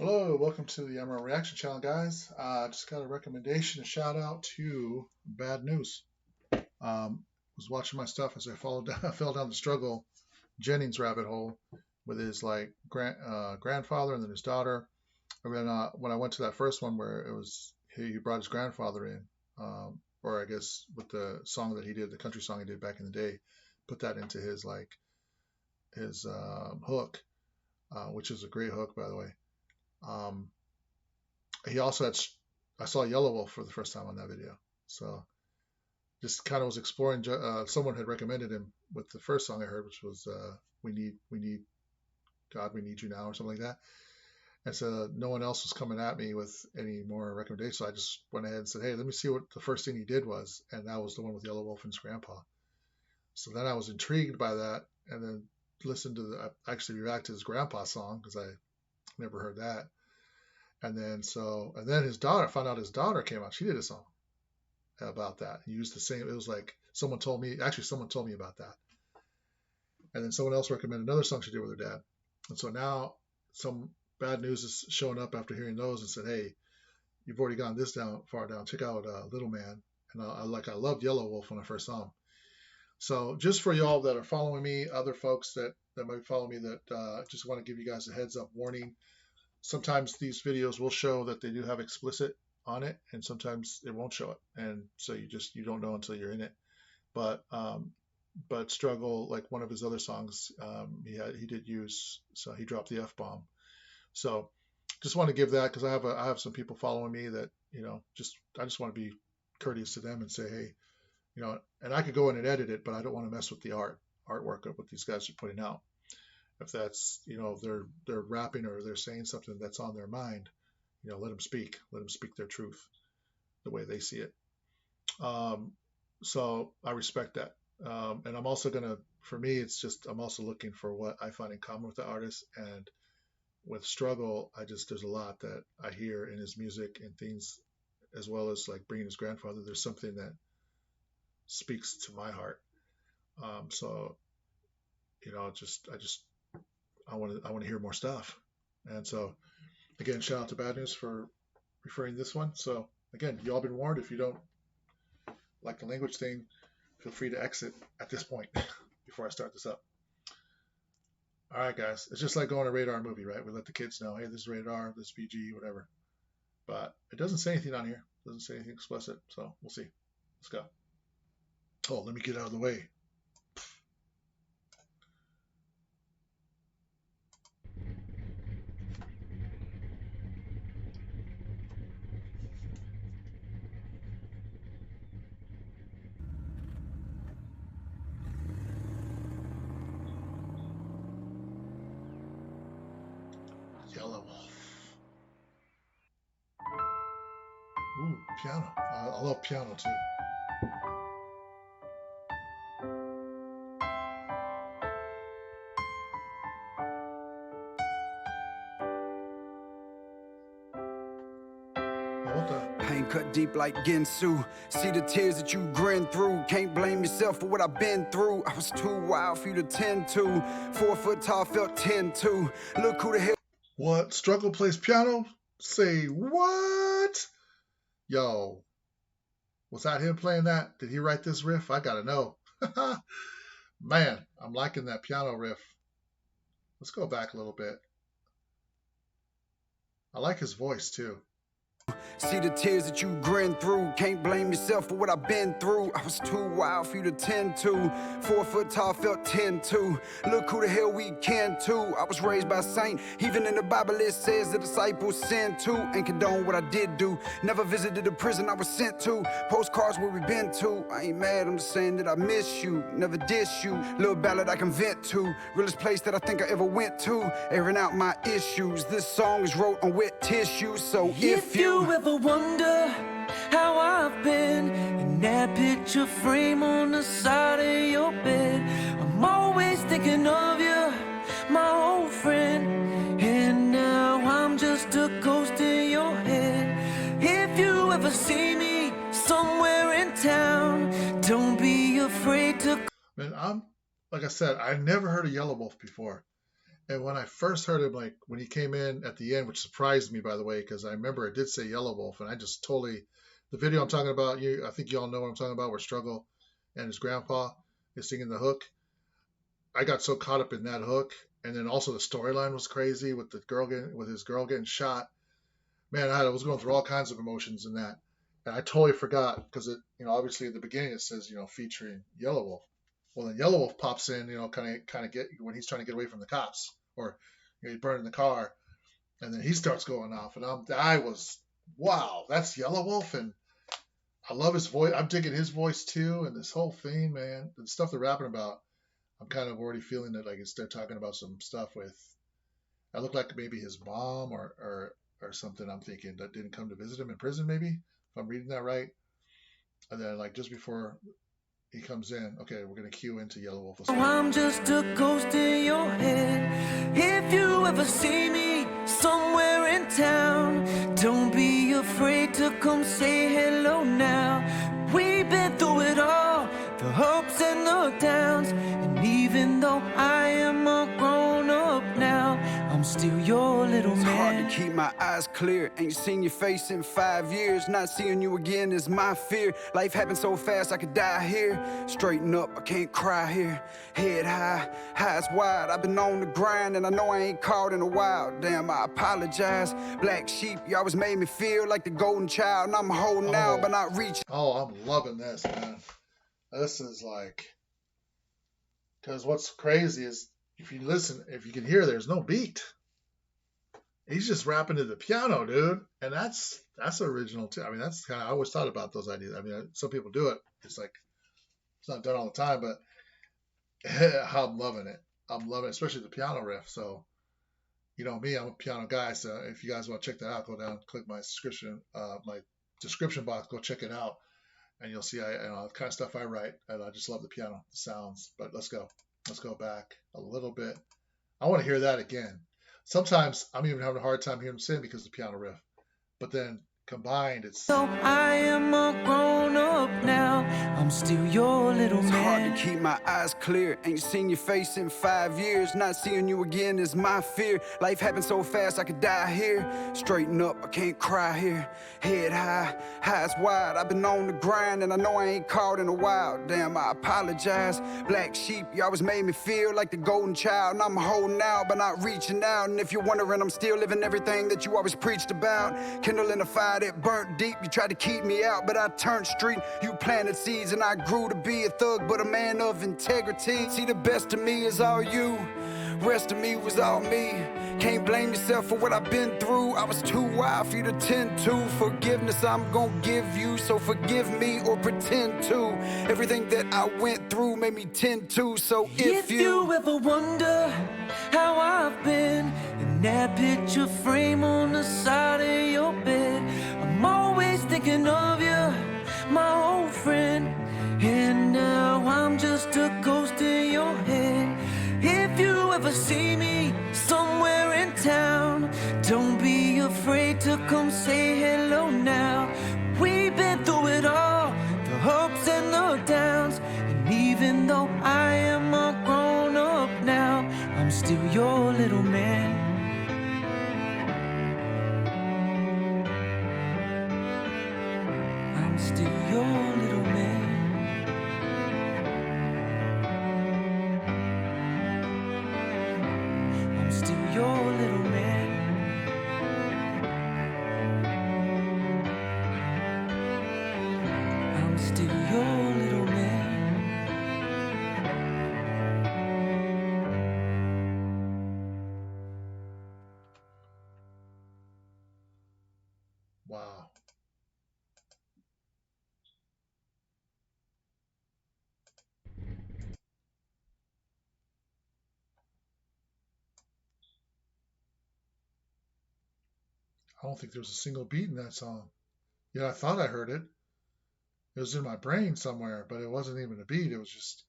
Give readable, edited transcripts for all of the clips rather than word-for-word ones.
Hello, welcome to the Ammaron Reaction Channel, guys. Just got a recommendation, a shout out to Bad News. Was watching my stuff as I fell down the struggle Jennings rabbit hole with his grandfather and then his daughter. And then when I went to that first one where it was he brought his grandfather in, or I guess with the song that he did, the country song he did back in the day, put that into his hook, which is a great hook, by the way. He also had, I saw Yelawolf for the first time on that video. So just kind of was exploring, someone had recommended him with the first song I heard, which was we need God, we need you now, or something like that. And so no one else was coming at me with any more recommendations. So I just went ahead and said, hey, let me see what the first thing he did was. And that was the one with Yelawolf and his grandpa. So then I was intrigued by that, and then listened to actually react to his grandpa song, because I never heard that. And then his daughter, found out his daughter came out. She did a song about that. He used the same. It was like someone told me about that. And then someone else recommended another song she did with her dad. And so now some Bad News is showing up after hearing those and said, hey, you've already gone this far down. Check out Little Man. And I loved Yelawolf when I first saw him. So just for y'all that are following me, other folks that might follow me, that just want to give you guys a heads up warning. Sometimes these videos will show that they do have explicit on it, and sometimes it won't show it. And so you don't know until you're in it. But Struggle, like one of his other songs, he did use, so he dropped the F-bomb. So just want to give that, because I have some people following me that, I just want to be courteous to them and say, hey, and I could go in and edit it, but I don't want to mess with the artwork of what these guys are putting out. If that's, they're rapping or they're saying something that's on their mind, let them speak their truth the way they see it. So I respect that. And I'm also for me, it's just, I'm also looking for what I find in common with the artist. And with Struggle, there's a lot that I hear in his music and things, as well as like bringing his grandfather. There's something that speaks to my heart. So, I want to hear more stuff. And so again, shout out to Bad News for referring this one. So again, you all been warned. If you don't like the language thing, feel free to exit at this point before I start this up. All right, guys, it's just like going to radar a movie, right? We let the kids know, hey, this is rated R, this is PG, whatever. But it doesn't say anything on here. It doesn't say anything explicit. So we'll see. Let's go. Oh, let me get out of the way. Yelawolf. Ooh, piano. I love piano too. Pain cut deep like Ginsu. See the tears that you grin through. Can't blame yourself for what I've been through. I was too wild for you to tend to. 4 foot tall, felt 10-2. Look who the hell. What? Struggle plays piano? Say what? Yo, was that him playing that? Did he write this riff? I gotta know. Man, I'm liking that piano riff. Let's go back a little bit. I like his voice too. See the tears that you grin through. Can't blame yourself for what I've been through. I was too wild for you to tend to. 4 foot tall, felt 10-2. Look who the hell we can to. I was raised by a saint. Even in the Bible it says the disciples sinned too. And condone what I did do. Never visited the prison I was sent to. Postcards where we been to. I ain't mad, I'm just saying that I miss you. Never diss you. Little ballad I can vent to. Realest place that I think I ever went to. Airing out my issues. This song is wrote on wet tissue. So if you ever wonder how I've been in that picture frame on the side of your bed, I'm always thinking of you, my old friend. And now I'm just a ghost in your head. If you ever see me somewhere in town, don't be afraid to. Man, like I said, I never heard of Yelawolf before. And when I first heard him, like when he came in at the end, which surprised me, by the way, because I remember it did say Yelawolf, and I just totally, the video I'm talking about, I think you all know what I'm talking about, where Struggle and his grandpa is singing the hook. I got so caught up in that hook, and then also the storyline was crazy with his girl getting shot. Man, I was going through all kinds of emotions in that, and I totally forgot because it, obviously at the beginning it says, featuring Yelawolf. Well, then Yelawolf pops in, kind of get when he's trying to get away from the cops, or he's burning the car, and then he starts going off, and I was, wow, that's Yelawolf, and I love his voice. I'm digging his voice too, and this whole thing, man, the stuff they're rapping about. I'm kind of already feeling that like they're talking about some stuff with. I look like maybe his mom or something. I'm thinking that didn't come to visit him in prison, maybe if I'm reading that right. And then like just before he comes in, okay, we're gonna cue into Yelawolf. I'm just a ghost in your head. If you ever see me somewhere in town, don't be afraid to come say hello now. We've been through it all, the ups and the downs, and even though I am a grown up now, I'm still your little It's man. hard to keep my eyes clear. Ain't seen your face in 5 years. Not seeing you again is my fear. Life happened so fast I could die here. Straighten up, I can't cry here. Head high, eyes wide. I've been on the grind and I know I ain't caught in a while. Damn, I apologize. Black sheep, you always made me feel like the golden child. And I'm holding out but not reaching. Oh, I'm loving this, man. This is like, because what's crazy is if you listen, if you can hear, there's no beat. He's just rapping to the piano, dude, and that's original too. I mean, that's kind of, I always thought about those ideas. I mean, some people do it. It's like it's not done all the time, but I'm loving it. I'm loving it, especially the piano riff. So, you know me, I'm a piano guy. So if you guys want to check that out, go down, click my description box, go check it out, and you'll see the kind of stuff I write. And I just love the piano, the sounds. But let's go back a little bit. I want to hear that again. Sometimes I'm even having a hard time hearing him sing because of the piano riff. But then combined, it's... So I am a grown up now, I'm still your little man. It's hard to keep my eyes clear. Ain't seen your face in 5 years. Not seeing you again is my fear. Life happened so fast I could die here. Straighten up, I can't cry here. Head high, eyes wide. I've been on the grind and I know I ain't caught in a while. Damn, I apologize. Black sheep, you always made me feel like the golden child. And I'm holding out but not reaching out. And if you're wondering, I'm still living everything that you always preached about. Kindling a fire that burnt deep. You tried to keep me out, but I turned street. You planted seeds and I grew to be a thug, but a man of integrity. See, the best of me is all you. Rest of me was all me. Can't blame yourself for what I've been through. I was too wild for you to tend to. Forgiveness I'm gonna give you, so forgive me or pretend to. Everything that I went through made me tend to. So if you ever wonder how I've been in that picture frame on the side of your bed, I'm always thinking of you, my old friend. And now I'm just a ghost in your head. If you ever see me somewhere in town, don't be afraid to come say hello now. We've been through it all, the ups and the downs, and even though I am a grown up now, I'm still your little man. I'm still your little man. I'm still your little man. I'm still your little man. Wow. I don't think there was a single beat in that song. Yeah, I thought I heard it. It was in my brain somewhere, but it wasn't even a beat. It was just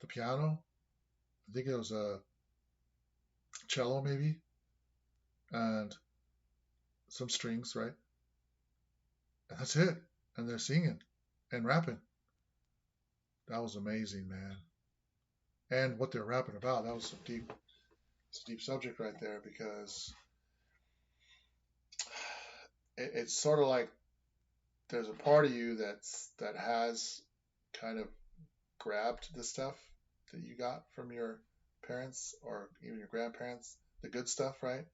the piano. I think it was a cello maybe, and some strings, right? And that's it. And they're singing and rapping. That was amazing, man. And what they're rapping about, that was so deep. It's a deep subject right there because it's sort of like there's a part of you that has kind of grabbed the stuff that you got from your parents or even your grandparents, the good stuff, right?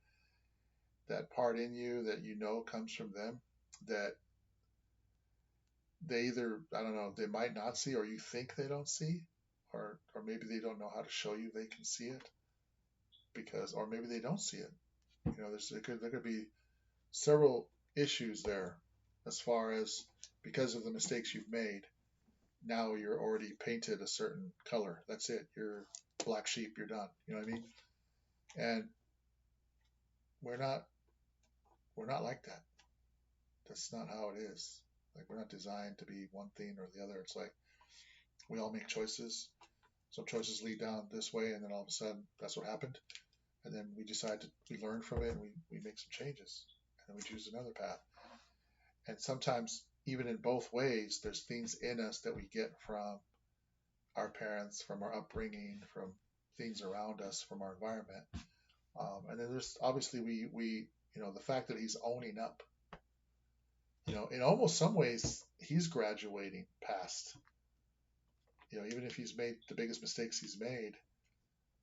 That part in you that you know comes from them that they either, I don't know, they might not see or you think they don't see, or maybe they don't know how to show you they can see it because, or maybe they don't see it. You know, there could be several issues there as far as because of the mistakes you've made. Now you're already painted a certain color. That's it. You're black sheep. You're done. You know what I mean? And we're not like that. That's not how it is. Like we're not designed to be one thing or the other. It's like we all make choices. Some choices lead down this way, and then all of a sudden that's what happened. And then we learn from it, and we make some changes, and then we choose another path. And sometimes, even in both ways, there's things in us that we get from our parents, from our upbringing, from things around us, from our environment. And then there's obviously we the fact that he's owning up. In almost some ways, he's graduating past. Even if he's made the biggest mistakes he's made,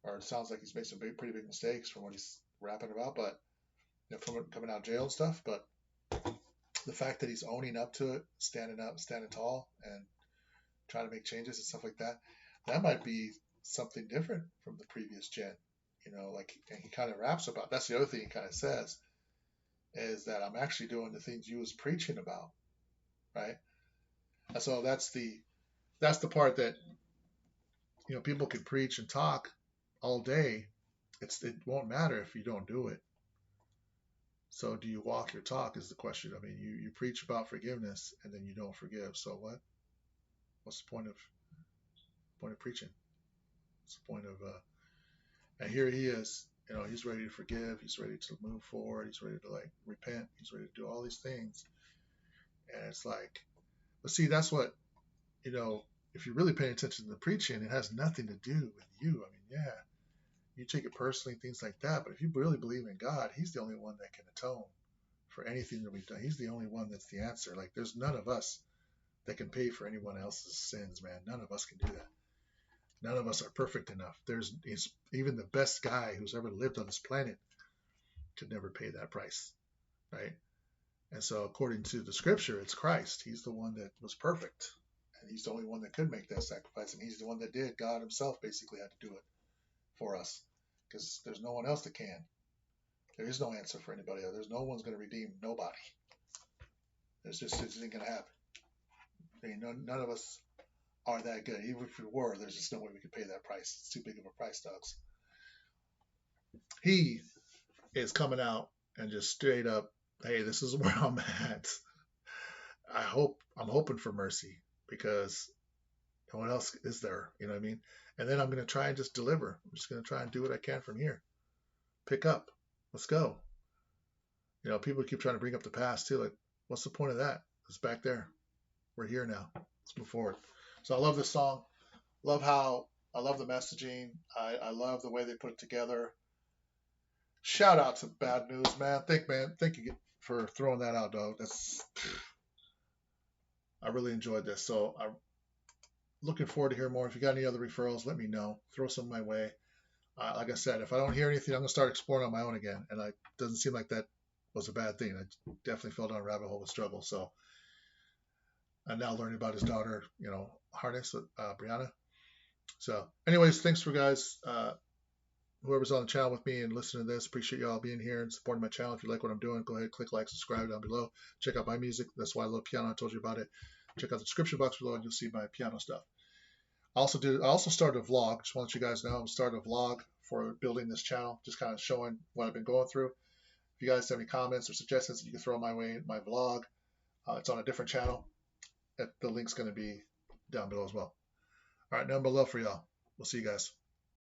or it sounds like he's made some pretty big mistakes from what he's rapping about, but from coming out of jail and stuff. But the fact that he's owning up to it, standing tall, and trying to make changes and stuff like that, that might be something different from the previous gen. Like and he kind of raps about. That's the other thing he kind of says is that I'm actually doing the things you was preaching about, right? And so that's the part that people can preach and talk all day. It won't matter if you don't do it. So do you walk your talk is the question. I mean, you preach about forgiveness and then you don't forgive. So what? What's the point of preaching? What's the point of and here he is, he's ready to forgive, he's ready to move forward, he's ready to like repent, he's ready to do all these things. And it's like, but see, that's what, if you're really paying attention to the preaching, it has nothing to do with you. I mean, yeah, you take it personally, things like that. But if you really believe in God, he's the only one that can atone for anything that we've done. He's the only one that's the answer. Like there's none of us that can pay for anyone else's sins, man. None of us can do that. None of us are perfect enough. Even the best guy who's ever lived on this planet could never pay that price, right? And so according to the scripture, it's Christ. He's the one that was perfect. And he's the only one that could make that sacrifice. And he's the one that did. God himself basically had to do it for us because there's no one else that can. There is no answer for anybody else. There's no one's going to redeem nobody. It isn't going to happen. I mean, none of us are that good. Even if we were, there's just no way we could pay that price. It's too big of a price, dogs. He is coming out and just straight up, hey, this is where I'm at. I'm hoping for mercy because no one else is there. You know what I mean? And then I'm going to try and just deliver. I'm just going to try and do what I can from here. Pick up. Let's go. People keep trying to bring up the past too. Like, what's the point of that? It's back there. We're here now. Let's move forward. So I love this song. I love the messaging. I love the way they put it together. Shout out to Bad News, man. Thank you for throwing that out, dog. I really enjoyed this. So I'm looking forward to hearing more. If you got any other referrals, let me know. Throw some my way. Like I said, if I don't hear anything, I'm going to start exploring on my own again. And it doesn't seem like that was a bad thing. I definitely fell down a rabbit hole with struggle. So I'm now learning about his daughter, Harness, Brianna. So anyways, thanks for guys. Whoever's on the channel with me and listening to this, appreciate y'all being here and supporting my channel. If you like what I'm doing, go ahead, click like, subscribe down below. Check out my music. That's why I love piano. I told you about it. Check out the description box below and you'll see my piano stuff. I also started a vlog. Just want to let you guys know I'm starting a vlog for building this channel, just kind of showing what I've been going through. If you guys have any comments or suggestions, you can throw my way. My vlog, it's on a different channel. The link's going to be down below as well. All right, number love for y'all. We'll see you guys.